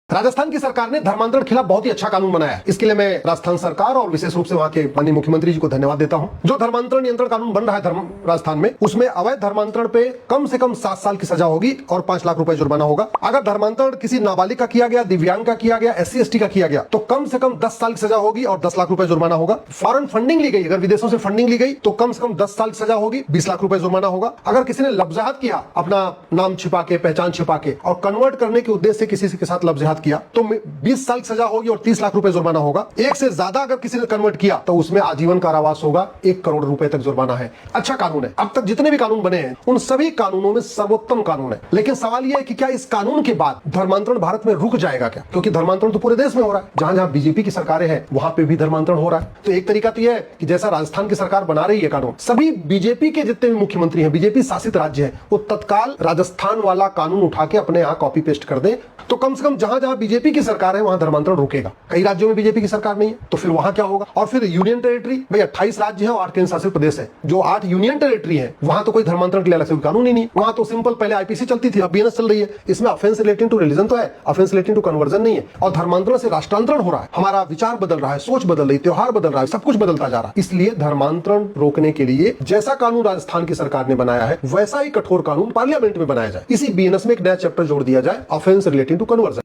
राजस्थान की सरकार ने धर्मांतरण के खिलाफ बहुत ही अच्छा कानून बनाया है। इसके लिए मैं राजस्थान सरकार और विशेष रूप से वहां के माननीय मुख्यमंत्री जी को धन्यवाद देता हूं। जो धर्मांतरण नियंत्रण कानून बन रहा है राजस्थान में, उसमें अवैध धर्मांतरण पे कम से कम 7 साल की सजा होगी और 5 लाख रुपए जुर्माना होगा। अगर धर्मांतरण किसी नाबालिग का किया गया, दिव्यांग का किया गया, SC ST का किया गया तो कम से कम 10 साल की सजा होगी और 10 लाख रुपए जुर्माना होगा। फॉरेन फंडिंग ली गई, अगर विदेशों से फंडिंग ली गई तो कम से कम 10 साल की सजा होगी, 20 लाख रुपए जुर्माना होगा। अगर किसी ने लफ्जहात किया, अपना नाम छिपा के, पहचान छिपा के और कन्वर्ट करने के उद्देश्य से किसी के साथ लफ्जहात किया तो 20 साल की सजा होगी और 30 लाख रुपए जुर्माना होगा। एक से ज्यादा अगर किसी ने कन्वर्ट किया तो उसमें आजीवन कारावास होगा, 1 करोड़ रुपए तक जुर्माना है। अच्छा कानून है। अब तक जितने भी कानून बने हैं उन सभी कानूनों में सर्वोत्तम कानून है। लेकिन सवाल यह है कि क्या इस कानून के बाद धर्मांतरण भारत में रुक जाएगा क्या? क्योंकि धर्मांतरण तो पूरे देश में हो रहा है। जहां जहां बीजेपी की सरकारें हैं वहां पे भी धर्मांतरण हो रहा है। तो एक तरीका तो यह है कि जैसा राजस्थान की सरकार बना रही है कानून, सभी बीजेपी के जितने भी मुख्यमंत्री हैं, बीजेपी शासित राज्य है, वो तत्काल राजस्थान वाला कानून उठा के अपने यहां कॉपी पेस्ट कर दे तो कम से कम जहां जहां बीजेपी की सरकार है वहां धर्मांतरण रुकेगा। कई राज्यों में बीजेपी की सरकार नहीं है तो फिर वहां क्या होगा? और फिर यूनियन टेरिटरी, भाई 28 राज्य है और 8 केंद्र शासित प्रदेश है। जो 8 यूनियन टेरिटरी है वहां तो कोई धर्मांतरण के लिए अलग से कानून ही नहीं है। वहां तो सिंपल पहले IPC चलती थी, अब BNS चल रही है। इसमें ऑफेंस रिलेटिंग टू रिलीजन तो है, ऑफेंस रिलेटिंग टू कन्वर्जन नहीं है। और धर्मांतरण से राष्ट्रांतरण हो रहा है, हमारा विचार बदल रहा है, सोच बदल रही है, त्योहार बदल रहा है, सब कुछ बदलता जा रहा है। इसलिए धर्मांतरण रोकने के लिए जैसा कानून राजस्थान की सरकार ने बनाया है वैसा ही कठोर कानून पार्लियामेंट में बनाया जाए। इसी BNS में एक नया चैप्टर जोड़ दिया जाए, ऑफेंस रिलेटिंग टू कन्वर्जन।